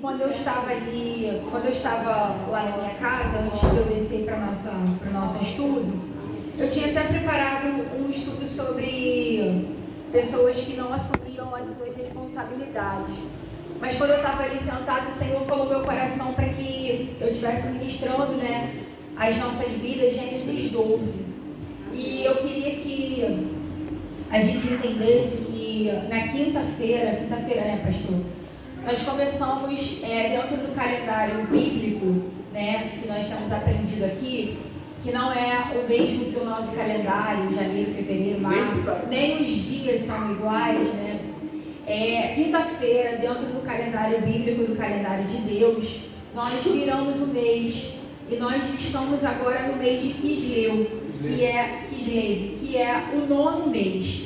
quando eu estava lá na minha casa, antes de eu descer para o nosso estudo, eu tinha até preparado um estudo sobre pessoas que não assumiam as suas responsabilidades. Mas quando eu estava ali sentado, o Senhor falou no meu coração para que eu estivesse ministrando, né, as nossas vidas, Gênesis 12. E eu queria que a gente entendesse que na quinta-feira, né, pastor? Nós começamos dentro do calendário bíblico, né, que nós temos aprendido aqui, que não é o mesmo que o nosso calendário, janeiro, fevereiro, março, nem os dias são iguais, né? Quinta-feira, dentro do calendário bíblico, do calendário de Deus, nós viramos o mês e nós estamos agora no mês de Kislev, que é o 9º mês.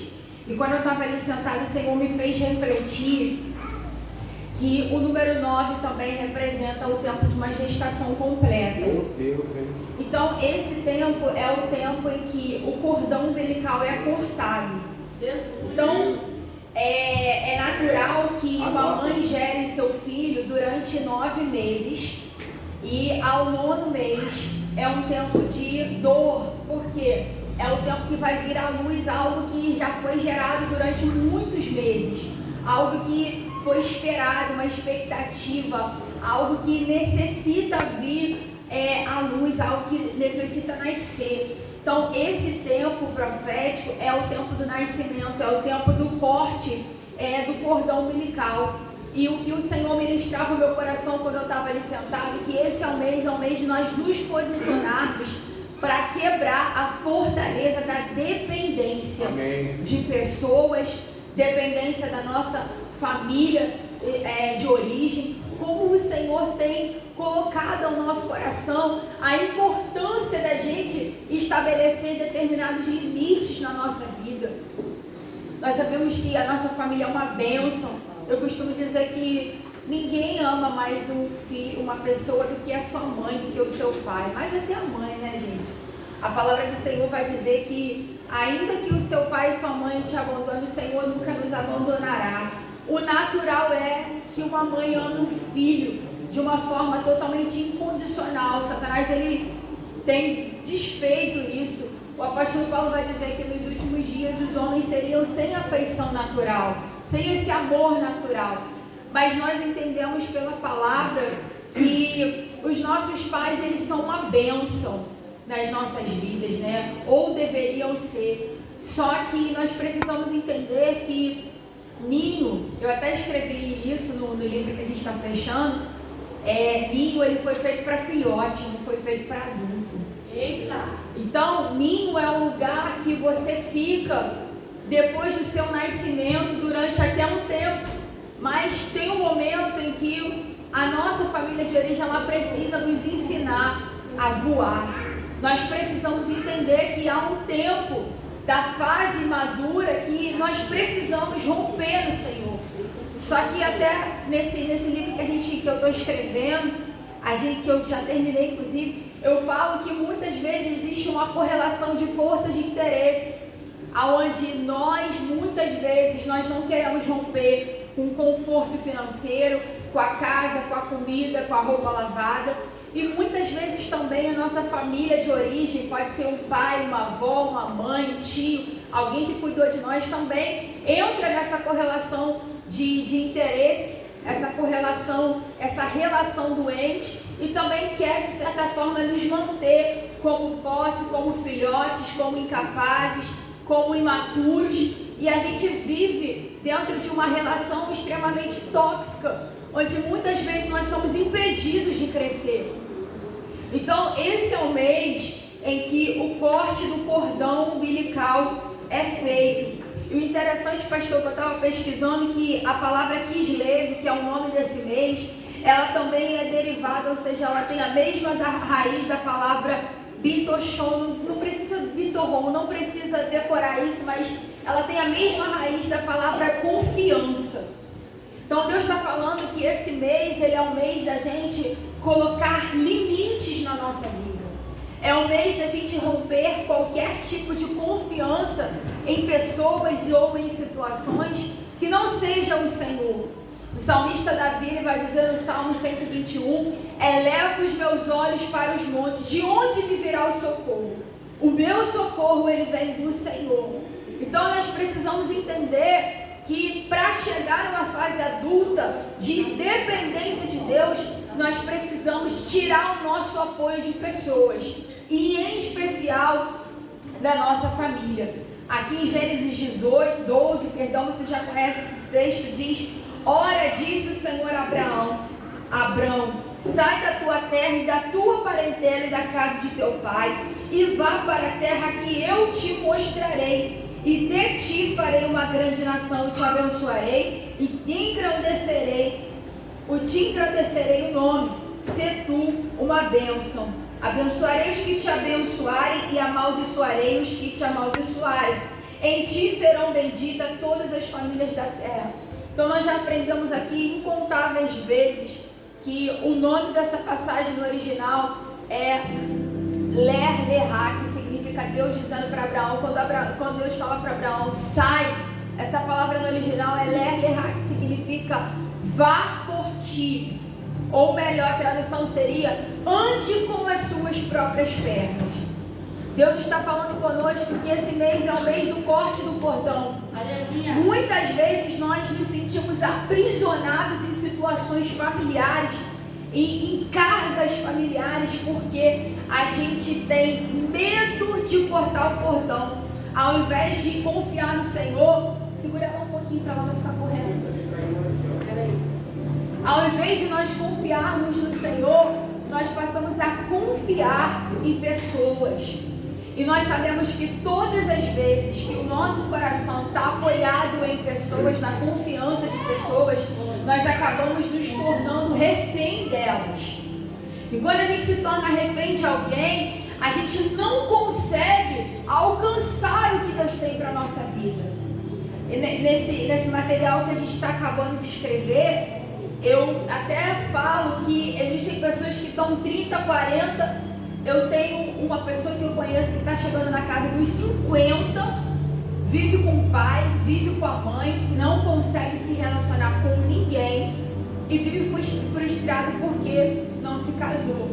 E quando eu estava ali sentado, o Senhor me fez refletir que o número 9 também representa o tempo de uma gestação completa. Meu Deus, hein? Então, esse tempo é o tempo em que o cordão umbilical é cortado. Então, é natural que uma mãe gere seu filho durante 9 meses e ao 9º mês é um tempo de dor, porque é o tempo que vai vir à luz algo que já foi gerado durante muitos meses, algo que foi esperado, uma expectativa, algo que necessita vir à luz, algo que necessita nascer. Então, esse tempo profético é o tempo do nascimento, é o tempo do corte do cordão umbilical. E o que o Senhor ministrava no meu coração quando eu estava ali sentado, que esse é o mês de nós nos posicionarmos para quebrar a fortaleza da dependência. Amém. De pessoas, dependência da nossa família de origem, como o Senhor tem colocado ao nosso coração a importância da gente estabelecer determinados limites na nossa vida. Nós sabemos que a nossa família é uma bênção. Eu costumo dizer que ninguém ama mais um filho, uma pessoa do que a sua mãe, do que o seu pai, mas até a mãe, né, gente? A palavra do Senhor vai dizer que ainda que o seu pai e sua mãe te abandonem, o Senhor nunca nos abandonará. O natural é que uma mãe ame um filho de uma forma totalmente incondicional. Satanás, ele tem desfeito isso. O apóstolo Paulo vai dizer que nos últimos dias os homens seriam sem afeição natural, sem esse amor natural. Mas nós entendemos pela palavra que os nossos pais, eles são uma bênção nas nossas vidas, né? Ou deveriam ser. Só que nós precisamos entender que ninho, eu até escrevi isso no livro que a gente está fechando, ninho, ele foi feito para filhote, não foi feito para adulto. Eita! Então, ninho é um lugar que você fica depois do seu nascimento durante até um tempo. Mas tem um momento em que a nossa família de origem, ela precisa nos ensinar a voar. Nós precisamos entender que há um tempo da fase madura que nós precisamos romper no Senhor. Só que até nesse livro que eu estou escrevendo, que eu já terminei inclusive, eu falo que muitas vezes existe uma correlação de forças de interesse, aonde muitas vezes nós não queremos romper com o conforto financeiro, com a casa, com a comida, com a roupa lavada. E muitas vezes também a nossa família de origem, pode ser um pai, uma avó, uma mãe, um tio, alguém que cuidou de nós também, entra nessa correlação de interesse, essa relação doente, e também quer de certa forma nos manter como posse, como filhotes, como incapazes, como imaturos, e a gente vive dentro de uma relação extremamente tóxica, onde muitas vezes nós somos impedidos de crescer. Então, esse é o mês em que o corte do cordão umbilical é feito. E o interessante, pastor, que eu estava pesquisando, que a palavra Kislev, que é o nome desse mês, ela também é derivada, ou seja, ela tem a mesma raiz da palavra Bitoshon, não precisa decorar isso, mas ela tem a mesma raiz da palavra confiança. Então Deus está falando que esse mês, ele é o mês da gente colocar limites na nossa vida. É o mês da gente romper qualquer tipo de confiança em pessoas ou em situações que não seja o Senhor. O salmista Davi, ele vai dizer no Salmo 121, eleva os meus olhos para os montes, de onde me virá o socorro? O meu socorro, ele vem do Senhor. Então nós precisamos entender que para chegar numa fase adulta de dependência de Deus, nós precisamos tirar o nosso apoio de pessoas, e em especial da nossa família. Aqui em Gênesis 12, você já conhece esse texto, diz: ora, disse o Senhor a Abrão, sai da tua terra e da tua parentela e da casa de teu pai, e vá para a terra que eu te mostrarei, e de ti farei uma grande nação, e te abençoarei, e te engrandecerei o nome, se tu uma bênção. Abençoarei os que te abençoarem, e amaldiçoarei os que te amaldiçoarem. Em ti serão benditas todas as famílias da terra. Então nós já aprendemos aqui incontáveis vezes que o nome dessa passagem no original é Ler Lerá, que significa Deus dizendo para Abraão, quando Deus fala para Abraão, sai, essa palavra no original é Ler Lerá, que significa vá por ti. Ou melhor, a tradução seria, ande com as suas próprias pernas. Deus está falando conosco que esse mês é o mês do corte do cordão. Aleluia. Muitas vezes nós nos sentimos aprisionados em situações familiares e em cargas familiares, porque a gente tem medo de cortar o cordão. Ao invés de confiar no Senhor, segura ela um pouquinho para ela não ficar correndo. Ao invés de nós confiarmos no Senhor, nós passamos a confiar em pessoas. E nós sabemos que todas as vezes que o nosso coração está apoiado em pessoas, na confiança de pessoas, nós acabamos nos tornando refém delas. E quando a gente se torna refém de alguém, a gente não consegue alcançar o que Deus tem para a nossa vida. E nesse material que a gente está acabando de escrever, eu até falo que existem pessoas que estão 30, 40. Eu tenho uma pessoa que eu conheço que está chegando na casa dos 50, vive com o pai, vive com a mãe, não consegue se relacionar com ninguém e vive frustrado porque não se casou.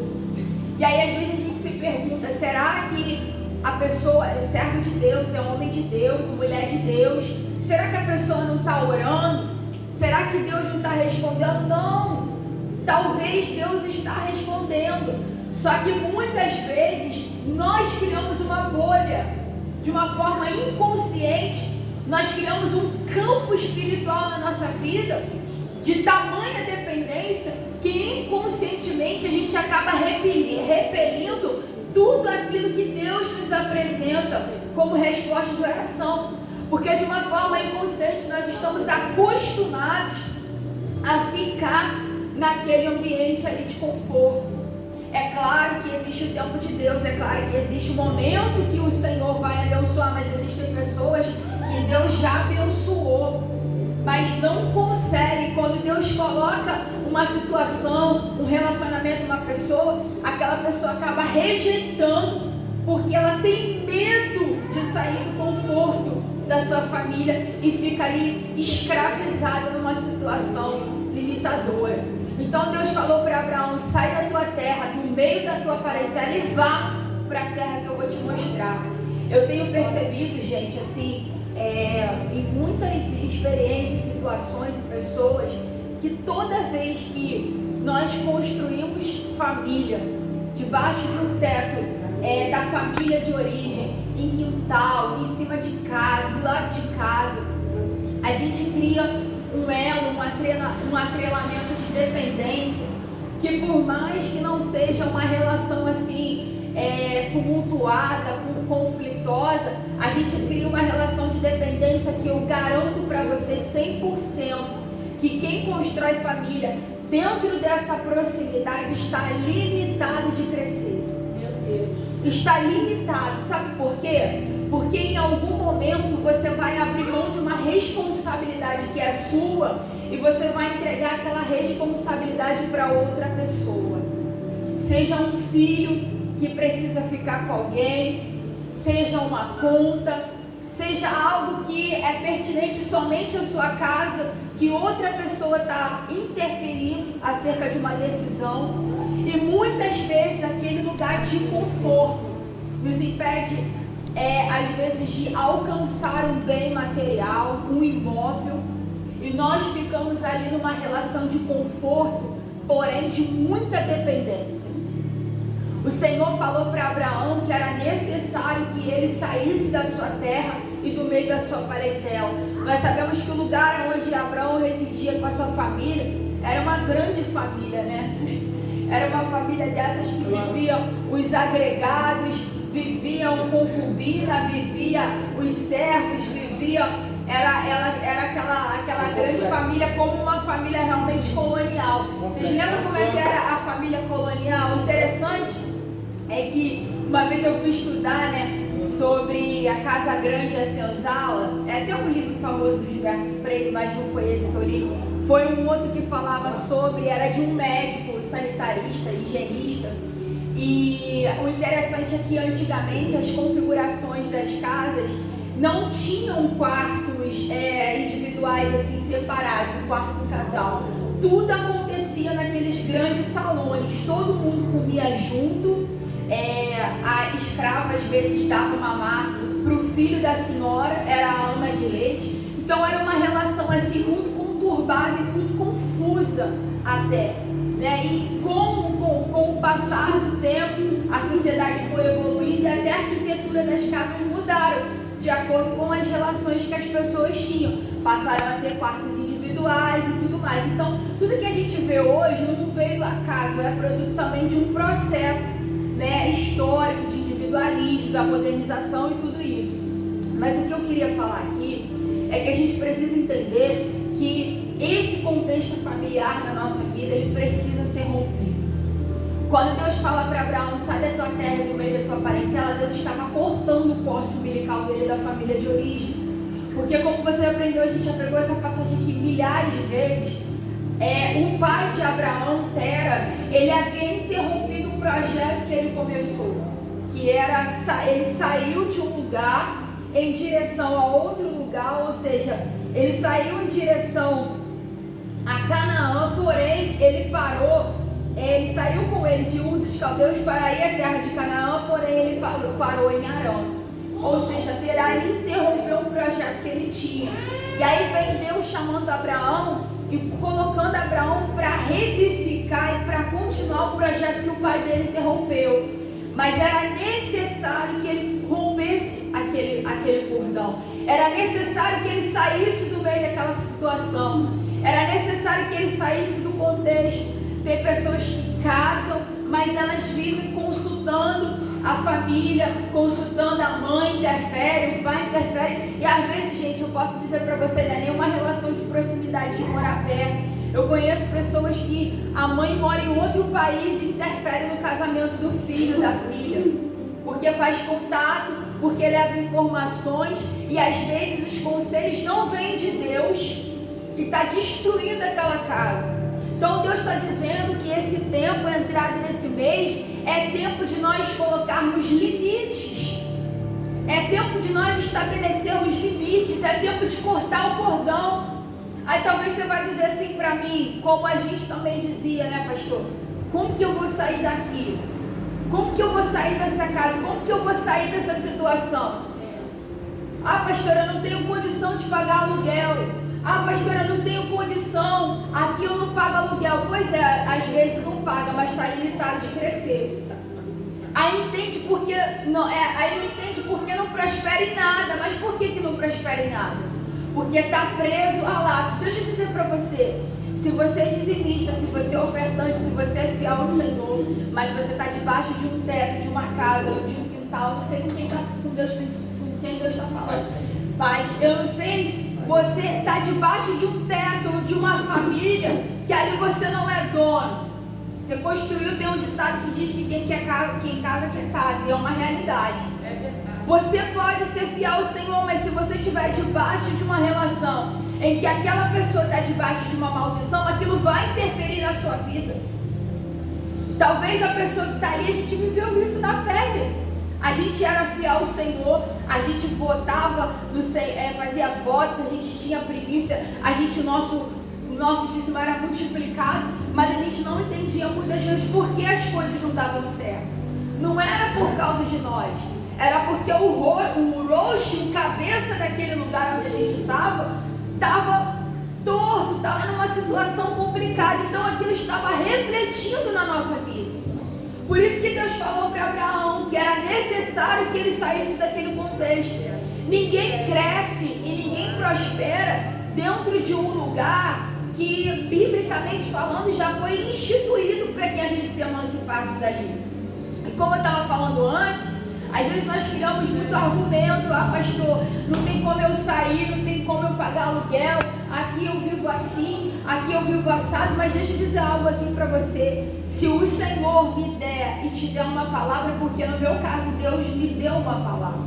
E aí às vezes a gente se pergunta, será que a pessoa é servo de Deus, é homem de Deus, mulher de Deus? Será que a pessoa não está orando? Será que Deus não está respondendo? Não, talvez Deus está respondendo, só que muitas vezes nós criamos uma bolha, de uma forma inconsciente, nós criamos um campo espiritual na nossa vida, de tamanha dependência, que inconscientemente a gente acaba repelindo tudo aquilo que Deus nos apresenta como resposta de oração. Porque de uma forma inconsciente nós estamos acostumados a ficar naquele ambiente ali de conforto. É claro que existe o tempo de Deus, é claro que existe o momento que o Senhor vai abençoar, mas existem pessoas que Deus já abençoou, mas não consegue. Quando Deus coloca uma situação, um relacionamento, uma pessoa, aquela pessoa acaba rejeitando, porque ela tem medo de sair do conforto da sua família e fica ali escravizada numa situação limitadora. Então Deus falou para Abraão, sai da tua terra, do meio da tua parentela e vá para a terra que eu vou te mostrar. Eu tenho percebido, gente, assim, em muitas experiências, situações e pessoas, que toda vez que nós construímos família, debaixo de um teto da família de origem, em quintal, em cima de casa, do lado de casa, a gente cria um elo, um atrelamento de dependência, que por mais que não seja uma relação assim, tumultuada, conflitosa, a gente cria uma relação de dependência que eu garanto para você 100%, que quem constrói família dentro dessa proximidade está limitado de crescer. Está limitado, sabe por quê? Porque em algum momento você vai abrir mão de uma responsabilidade que é sua e você vai entregar aquela responsabilidade para outra pessoa. Seja um filho que precisa ficar com alguém, seja uma conta, seja algo que é pertinente somente à sua casa, que outra pessoa está interferindo acerca de uma decisão. E muitas vezes aquele lugar de conforto nos impede, às vezes, de alcançar um bem material, um imóvel, e nós ficamos ali numa relação de conforto, porém de muita dependência. O Senhor falou para Abraão que era necessário que ele saísse da sua terra e do meio da sua parentela. Nós sabemos que o lugar onde Abraão residia com a sua família era uma grande família, né? Era uma família dessas que viviam os agregados, viviam concubina, vivia os servos, era aquela grande família, como uma família realmente colonial. Vocês lembram como é que era a família colonial? Interessante é que uma vez eu fui estudar, né, sobre a Casa Grande e a Senzala. É até um livro famoso do Gilberto Freire, mas não foi esse que eu li. Foi um outro que falava sobre, era de um médico sanitarista, higienista. E o interessante é que antigamente as configurações das casas não tinham quartos individuais assim separados, um quarto do casal. Tudo acontecia naqueles grandes salões, todo mundo comia junto. A escrava às vezes dava mamar para o filho da senhora, era a ama de leite. Então era uma relação assim muito conturbada e muito confusa até, né? E com o passar do tempo a sociedade foi evoluindo e até a arquitetura das casas mudaram de acordo com as relações que as pessoas tinham, passaram a ter quartos individuais e tudo mais. Então tudo que a gente vê hoje não veio do acaso, é produto também de um processo, né, histórico de individualismo, da modernização e tudo isso. Mas o que eu queria falar aqui é que a gente precisa entender que esse contexto familiar na nossa vida, ele precisa ser rompido. Quando Deus fala para Abraão, sai da tua terra e do meio da tua parentela, Deus estava cortando o corte umbilical dele da família de origem. Porque como você aprendeu, a gente já pregou essa passagem aqui milhares de vezes, o pai de Abraão, Tera, ele havia interrompido um projeto que ele começou, que era, ele saiu de um lugar em direção a outro lugar, ou seja, ele saiu em direção a Canaã, porém ele parou, ele saiu com eles de Ur dos Caldeus para ir à terra de Canaã, porém ele parou em Arã. Ou seja, Terá interrompeu um projeto que ele tinha. E aí vem Deus chamando Abraão e colocando Abraão para revivificar e para continuar o projeto que o pai dele interrompeu. Mas era necessário que ele rompesse aquele cordão. Era necessário que ele saísse do meio daquela situação. Era necessário que ele saísse do contexto. Tem pessoas que casam, mas elas vivem consultando a família, consultando a mãe, interfere, o pai interfere. E às vezes, gente, eu posso dizer para você, não é nenhuma relação de proximidade, de morar perto. Eu conheço pessoas que a mãe mora em outro país e interfere no casamento do filho, da filha. Porque faz contato, porque leva informações e às vezes os conselhos não vêm de Deus e está destruindo aquela casa. Então Deus está dizendo que esse tempo, a entrada desse mês, é tempo de nós colocarmos limites. É tempo de nós estabelecermos limites. É tempo de cortar o cordão. Aí talvez você vai dizer assim para mim, como a gente também dizia, né, pastor? Como que eu vou sair daqui? Como que eu vou sair dessa casa? Como que eu vou sair dessa situação? Ah, pastora, eu não tenho condição de pagar aluguel. Ah, pastora, eu não tenho condição. Aqui eu não pago aluguel. Pois é, às vezes não paga, mas está limitado de crescer. Aí entende porque não, aí não entende porque não prospera em nada. Mas por que não prospera em nada? Porque está preso a laços. Deixa eu dizer para você. Se você é dizimista, se você é ofertante, se você é fiel ao Senhor, mas você está debaixo de um teto, de uma casa, ou de um quintal, não sei com quem Deus está falando. Paz, eu não sei. Você está debaixo de um teto, de uma família, que ali você não é dono. Você construiu, tem um ditado que diz que quem casa quer casa, e é uma realidade. É verdade. Você pode ser fiel ao Senhor, mas se você estiver debaixo de uma relação em que aquela pessoa está debaixo de uma maldição, aquilo vai interferir na sua vida. Talvez a pessoa que está ali, a gente viveu isso na pele. A gente era fiel ao Senhor, a gente votava, fazia votos, a gente tinha primícia, o nosso dízimo era multiplicado, mas a gente não entendia muitas vezes por que as coisas não davam certo. Não era por causa de nós, era porque o roxo, o cabeça daquele lugar onde a gente estava torto, estava numa situação complicada, então aquilo estava refletindo na nossa vida. Por isso que Deus falou para Abraão que era necessário que ele saísse daquele contexto. Ninguém cresce e ninguém prospera dentro de um lugar que, biblicamente falando, já foi instituído para que a gente se emancipasse dali. E como eu estava falando antes, às vezes nós criamos muito argumento: ah, pastor, não tem como eu sair, não tem como eu pagar aluguel, aqui eu vivo assim, aqui eu vivo assado. Mas deixa eu dizer algo aqui para você: se o Senhor me der e te der uma palavra, porque no meu caso Deus me deu uma palavra,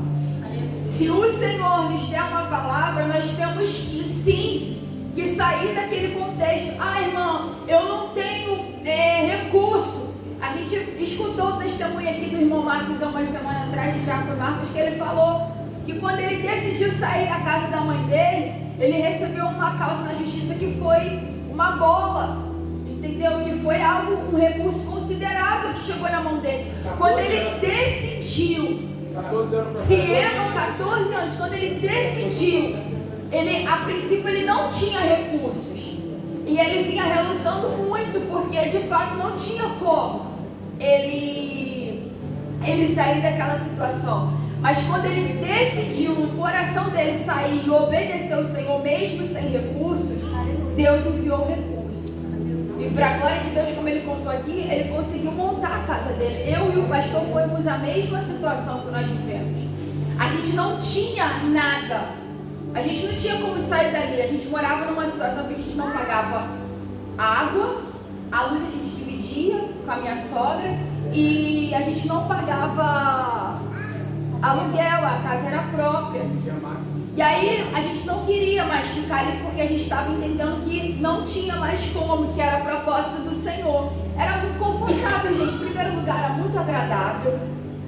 se o Senhor nos der uma palavra, nós temos que sim, que sair daquele contexto. Ah, irmão, eu não tenho recurso. A gente escutou o testemunho aqui do irmão Marcos há uma semana atrás, de Jaco Marcos, que ele falou que quando ele decidiu sair da casa da mãe dele, ele recebeu uma causa na justiça que foi uma bola, entendeu? Que foi um recurso considerável que chegou na mão dele. Quando ele decidiu, 14 anos, quando ele decidiu, a princípio ele não tinha recursos. E ele vinha relutando muito, porque de fato não tinha como ele sair daquela situação. Mas quando ele decidiu no coração dele sair e obedecer ao Senhor, mesmo sem recursos, Deus enviou o recurso. E para a glória de Deus, como ele contou aqui, ele conseguiu montar a casa dele. Eu e o pastor fomos a mesma situação que nós vivemos. A gente não tinha nada. A gente não tinha como sair dali. A gente morava numa situação que a gente não pagava água, a luz a gente dividia com a minha sogra, e a gente não pagava aluguel, a casa era própria. E aí a gente não queria mais ficar ali, porque a gente estava entendendo que não tinha mais como, que era propósito do Senhor. Era muito confortável, gente. Em primeiro lugar, era muito agradável.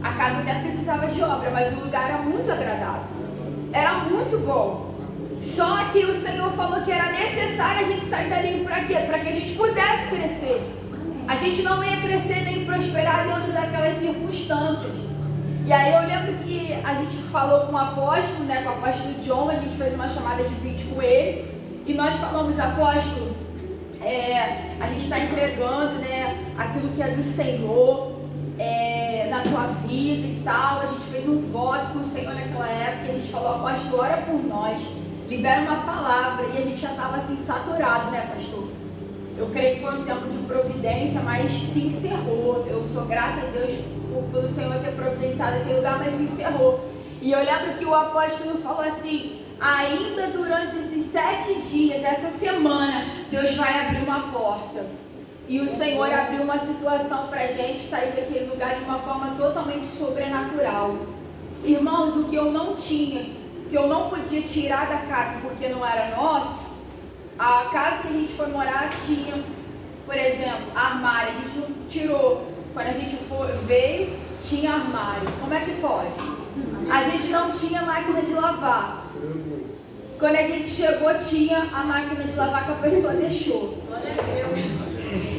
A casa até precisava de obra, mas o lugar era muito agradável. Era muito bom. Só que o Senhor falou que era necessário a gente sair dali. Para quê? Para que a gente pudesse crescer. A gente não ia crescer nem prosperar dentro daquelas circunstâncias. E aí eu lembro que a gente falou com o apóstolo, com o apóstolo John, a gente fez uma chamada de vídeo com ele. E nós falamos: apóstolo, a gente está entregando aquilo que é do Senhor na tua vida e tal. A gente fez um voto com o Senhor naquela época, e a gente falou: apóstolo, ora por nós, libera uma palavra. E a gente já estava assim saturado, pastor? Eu creio que foi um tempo de providência, mas se encerrou. Eu sou grata a Deus pelo Senhor ter providenciado aquele lugar, mas se encerrou. E eu lembro que o apóstolo falou assim: ainda durante esses 7 dias, essa semana, Deus vai abrir uma porta. E o Senhor abriu uma situação para a gente sair daquele lugar de uma forma totalmente sobrenatural. Irmãos, o que eu não tinha, que eu não podia tirar da casa porque não era nosso, a casa que a gente foi morar tinha, por exemplo, armário. A gente não tirou. Quando a gente veio, tinha armário. Como é que pode? A gente não tinha máquina de lavar. Quando a gente chegou, tinha a máquina de lavar que a pessoa deixou.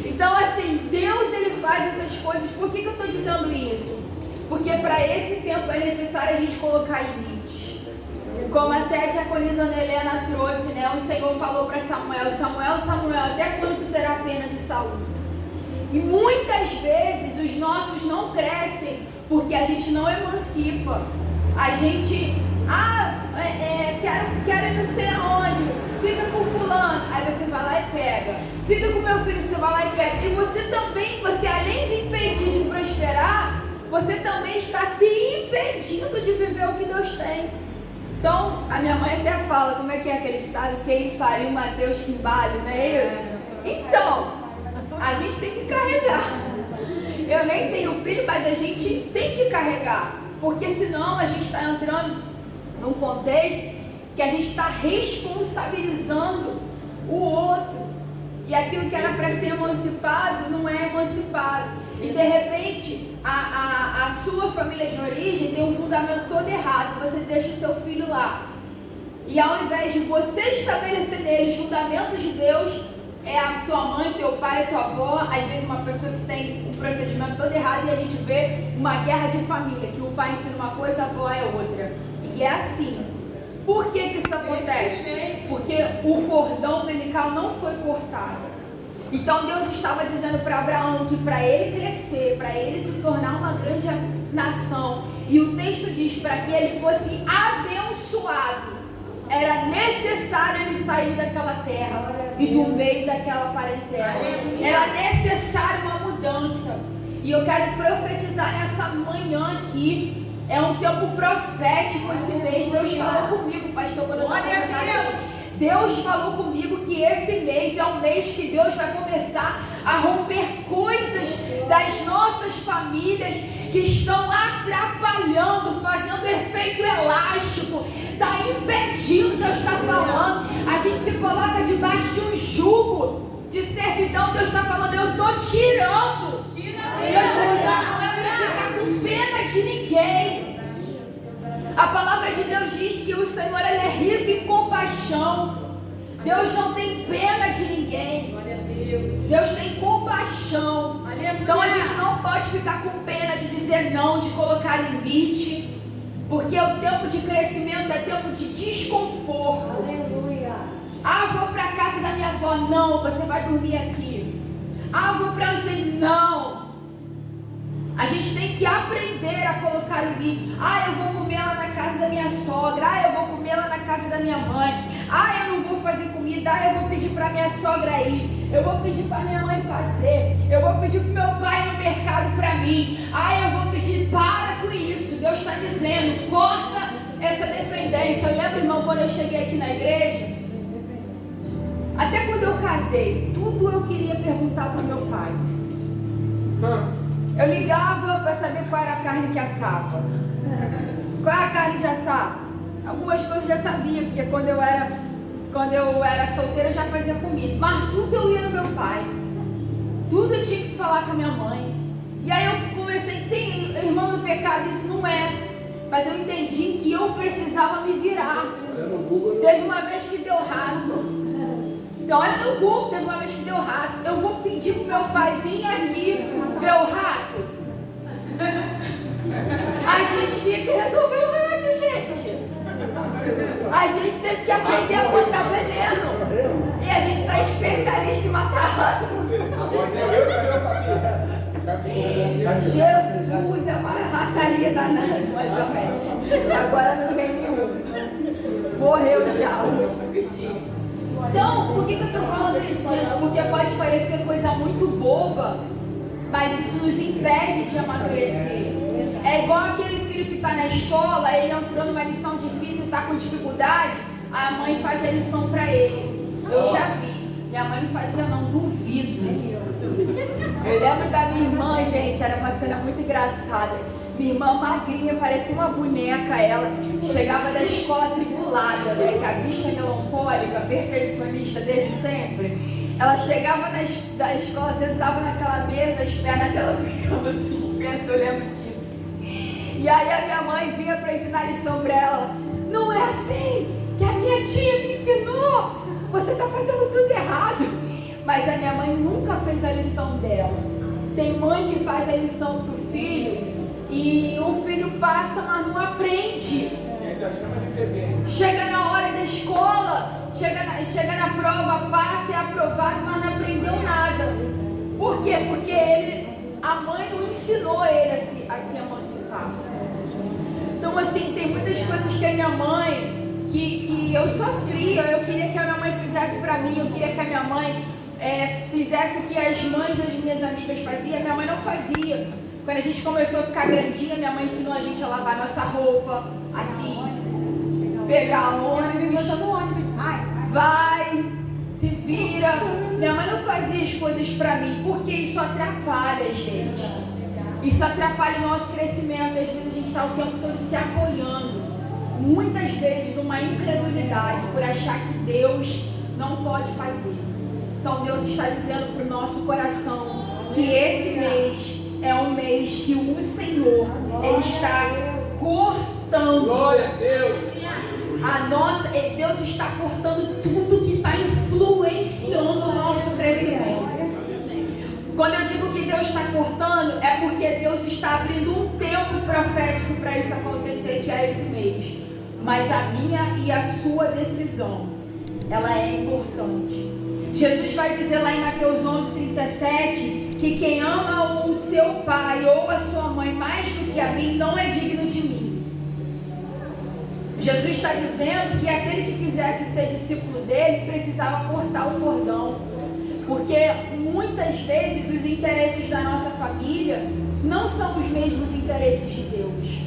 Então, assim, Deus, ele faz essas coisas. Por que eu estou dizendo isso? Porque para esse tempo é necessário a gente colocar limites. Como até a diaconisa Ana Helena trouxe, o Senhor falou para Samuel: Samuel, até quando tu terá pena de Saul? E muitas vezes os nossos não crescem porque a gente não emancipa. A gente, quero ir não sei aonde, fica com fulano, aí você vai lá e pega. Fica com meu filho, você vai lá e pega. E você também, além de impedir de prosperar, você também está se impedindo de viver o que Deus tem. Então, a minha mãe até fala, como é que é aquele ditado: quem faria o Mateus que embale, não é isso? Então, a gente tem que carregar. Eu nem tenho filho, mas a gente tem que carregar. Porque senão a gente está entrando num contexto que a gente está responsabilizando o outro. E aquilo que era para ser emancipado não é emancipado. E de repente a sua sua família de origem tem um fundamento todo errado, você deixa o seu filho lá. E ao invés de você estabelecer nele os fundamentos de Deus, é a tua mãe, teu pai, a tua avó, às vezes uma pessoa que tem um procedimento todo errado, e a gente vê uma guerra de família, que o pai ensina uma coisa, a avó é outra. E é assim. Por que isso acontece? Porque o cordão umbilical não foi cortado. Então Deus estava dizendo para Abraão que para ele crescer, para ele se tornar uma grande nação, e o texto diz para que ele fosse abençoado, era necessário ele sair daquela terra e do meio daquela parentela. Era necessário uma mudança. E eu quero profetizar nessa manhã aqui. É um tempo profético esse mês. Deus falou comigo, pastor, quando eu estava sentada aqui. Deus falou comigo que esse mês é um mês que Deus vai começar a romper coisas das nossas famílias que estão atrapalhando, fazendo efeito elástico, está impedindo. Deus está falando, a gente se coloca debaixo de um jugo de servidão. Deus está falando, eu estou tirando. Deus está dizendo, não é para ficar com pena de ninguém. A palavra de Deus diz que o Senhor ele é rico em compaixão. Deus não tem pena de ninguém. Deus tem compaixão. Então a gente não pode ficar com pena de dizer não, de colocar limite, porque o tempo de crescimento é tempo de desconforto. Ah, vou para a casa da minha avó. Não, você vai dormir aqui. Ah, vou para não sei. Não. A gente tem que aprender a colocar limite. Ah, eu vou comer lá na casa da minha sogra. Ah, eu vou comer lá na casa da minha mãe. Ah, eu não vou fazer comida. Ah, eu vou pedir para minha sogra ir. Eu vou pedir para minha mãe fazer. Eu vou pedir para o meu pai ir no mercado para mim. Ah, eu vou pedir. Para com isso. Deus está dizendo, corta essa dependência. Eu lembro, irmão, quando eu cheguei aqui na igreja, até quando eu casei, tudo eu queria perguntar para o meu pai. Eu ligava para saber qual era a carne que assava. Qual era a carne de assar? Algumas coisas eu já sabia, porque quando eu era solteira eu já fazia comida. Mas tudo eu ia no meu pai. Tudo eu tinha que falar com a minha mãe. E aí eu comecei a entender, irmão, no pecado isso não é. Mas eu entendi que eu precisava me virar. Teve uma vez que deu rato. Então olha no Google, teve uma vez que deu rato. Eu vou pedir pro meu pai vir aqui ver o rato. A gente tinha que resolver o rato, gente. A gente teve que aprender a botar veneno. E a gente está especialista em matar rato. Jesus, é uma rataria danada, mais ou menos. Agora não tem nenhum. Morreu já, o último que tinha. Então, por que eu estou falando isso, gente? Porque pode parecer coisa muito boba, mas isso nos impede de amadurecer. É igual aquele filho que está na escola, ele entrou numa lição difícil e está com dificuldade, a mãe faz a lição para ele. Eu já vi. Minha mãe não fazia não, duvido. Eu lembro da minha irmã, gente, era uma cena muito engraçada. Minha irmã magrinha, parecia uma boneca, ela chegava da escola atribulada, né? Que a bicha melancólica, perfeccionista desde sempre. Ela chegava da escola, sentava naquela mesa, as pernas dela ficavam assim, eu lembro disso. E aí a minha mãe vinha para ensinar lição para ela. Não é assim que a minha tia me ensinou. Você está fazendo tudo errado. Mas a minha mãe nunca fez a lição dela. Tem mãe que faz a lição pro filho e o filho passa, mas não aprende. Chega na hora da escola, chega na prova, passa e é aprovado, mas não aprendeu nada. Por quê? Porque a mãe não ensinou ele a se emancipar. Então assim, tem muitas coisas que a minha mãe, que eu sofria, eu queria que a minha mãe fizesse pra mim, eu queria que a minha mãe fizesse o que as mães das minhas amigas faziam, minha mãe não fazia. Quando a gente começou a ficar grandinha, minha mãe ensinou a gente a lavar nossa roupa, assim, pegar ônibus, vai, se vira. Minha mãe não fazia as coisas pra mim, porque isso atrapalha a gente. Isso atrapalha o nosso crescimento. Às vezes a gente está o tempo todo se apoiando, muitas vezes numa incredulidade, por achar que Deus não pode fazer. Então Deus está dizendo para o nosso coração que esse mês é um mês que o Senhor, Ele está cortando. Glória a Deus. Deus está cortando tudo que está influenciando o nosso crescimento. Quando eu digo que Deus está cortando, é porque Deus está abrindo um tempo profético para isso acontecer, que é esse mês. Mas a minha e a sua decisão, ela é importante. Jesus vai dizer lá em Mateus 11:37, que quem ama o seu pai ou a sua mãe mais do que a mim, não é digno de mim. Jesus está dizendo que aquele que quisesse ser discípulo dele, precisava cortar o cordão. Porque muitas vezes os interesses da nossa família não são os mesmos interesses de Deus.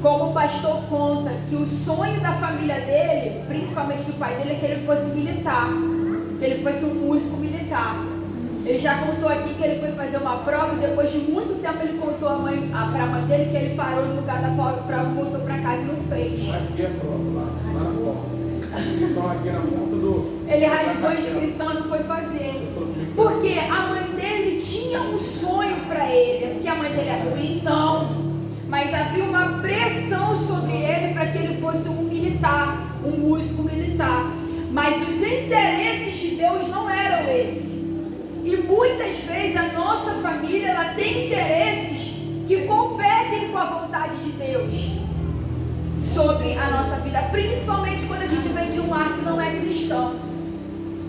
Como o pastor conta que o sonho da família dele, principalmente do pai dele, é que ele fosse militar, que ele fosse um músico militar. Ele já contou aqui que ele foi fazer uma prova e depois de muito tempo ele contou para a mãe dele que ele parou no lugar da prova, voltou para casa e não fez. Aqui é prova, lá na porta. Aqui na porta do... Ele rasgou a inscrição e não foi fazer. Porque a mãe dele tinha um sonho para ele. Porque a mãe dele é ruim? Não. Mas havia uma pressão sobre ele para que ele fosse um militar, um músico militar. Mas os interesses de Deus não eram esses. E muitas vezes a nossa família, ela tem interesses que competem com a vontade de Deus sobre a nossa vida, principalmente quando a gente vem de um lar que não é cristão.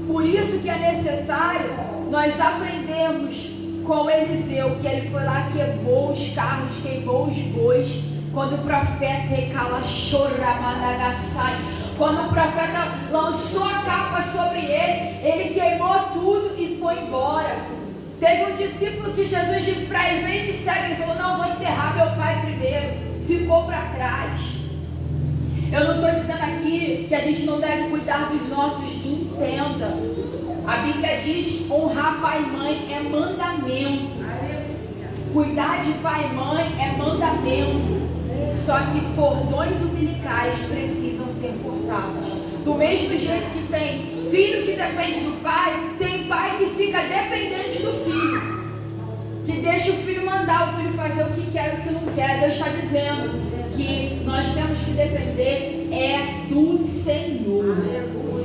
Por isso que é necessário nós aprendermos com Eliseu, que ele foi lá, queimou os carros, queimou os bois, quando o profeta recala choramanagasai, quando o profeta lançou a capa sobre ele, ele queimou tudo e foi embora. Teve um discípulo que Jesus disse para ele: vem me segue. Ele falou: não, vou enterrar meu pai primeiro. Ficou para trás. Eu não estou dizendo aqui que a gente não deve cuidar dos nossos, entenda. A Bíblia diz: honrar pai e mãe é mandamento. Cuidar de pai e mãe é mandamento. Só que cordões umbilicais precisam ser cortados. Do mesmo jeito que tem filho que depende do pai, tem pai que fica dependente do filho, que deixa o filho mandar o filho fazer o que quer e o que não quer. Deus está dizendo que nós temos que depender do Senhor.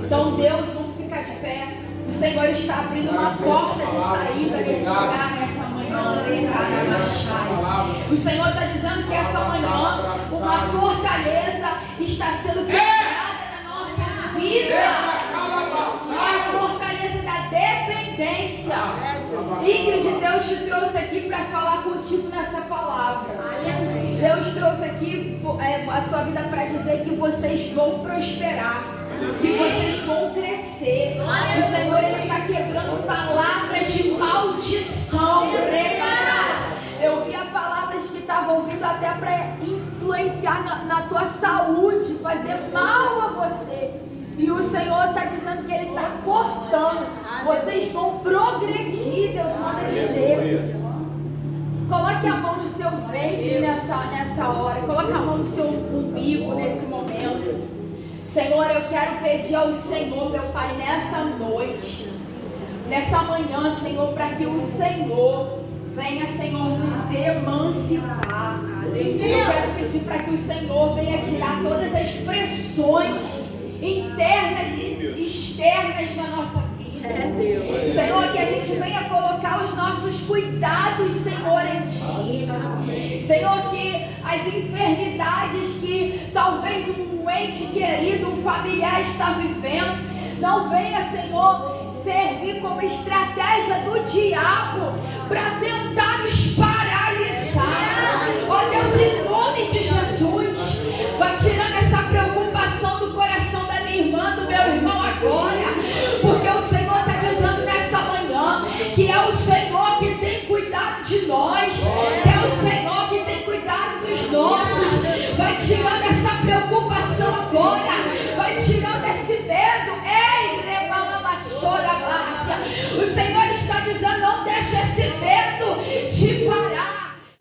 Então Deus, vamos ficar de pé. O Senhor está abrindo uma porta de saída nesse lugar, nessa manhã. O Senhor está dizendo que essa manhã uma fortaleza está sendo quebrada na nossa vida. A fortaleza da dependência. Ingrid, Deus te trouxe aqui para falar contigo nessa palavra. Deus trouxe aqui a tua vida para dizer que vocês vão prosperar, que vocês vão crescer. O Senhor está quebrando palavras de maldição. Eu via palavras que estavam vindo até para influenciar na tua saúde, fazer mal a você. E o Senhor está dizendo que Ele está cortando. Vocês vão progredir, Deus manda dizer. Coloque a mão no seu ventre nessa hora. Coloque a mão no seu umbigo nesse momento. Senhor, eu quero pedir ao Senhor, meu Pai, nessa noite, nessa manhã, Senhor, para que o Senhor venha, Senhor, nos emancipar. Eu quero pedir para que o Senhor venha tirar todas as pressões internas e externas na nossa vida. Senhor, que a gente venha colocar os nossos cuidados, Senhor, em Ti. Senhor, que as enfermidades que talvez um ente querido, um familiar está vivendo, não venha, Senhor, servir como estratégia do diabo para tentar nos paralisar. Ó Deus, em nome de Jesus, vai tirando essa preocupação do coração da minha irmã, do meu irmão agora, porque o Senhor está dizendo nessa manhã que é o Senhor que tem cuidado de nós, que é o Senhor que tem cuidado dos nossos. Vai tirando essa preocupação agora, vai tirando esse medo. Ei, rebalama chora baixa. O Senhor está dizendo: não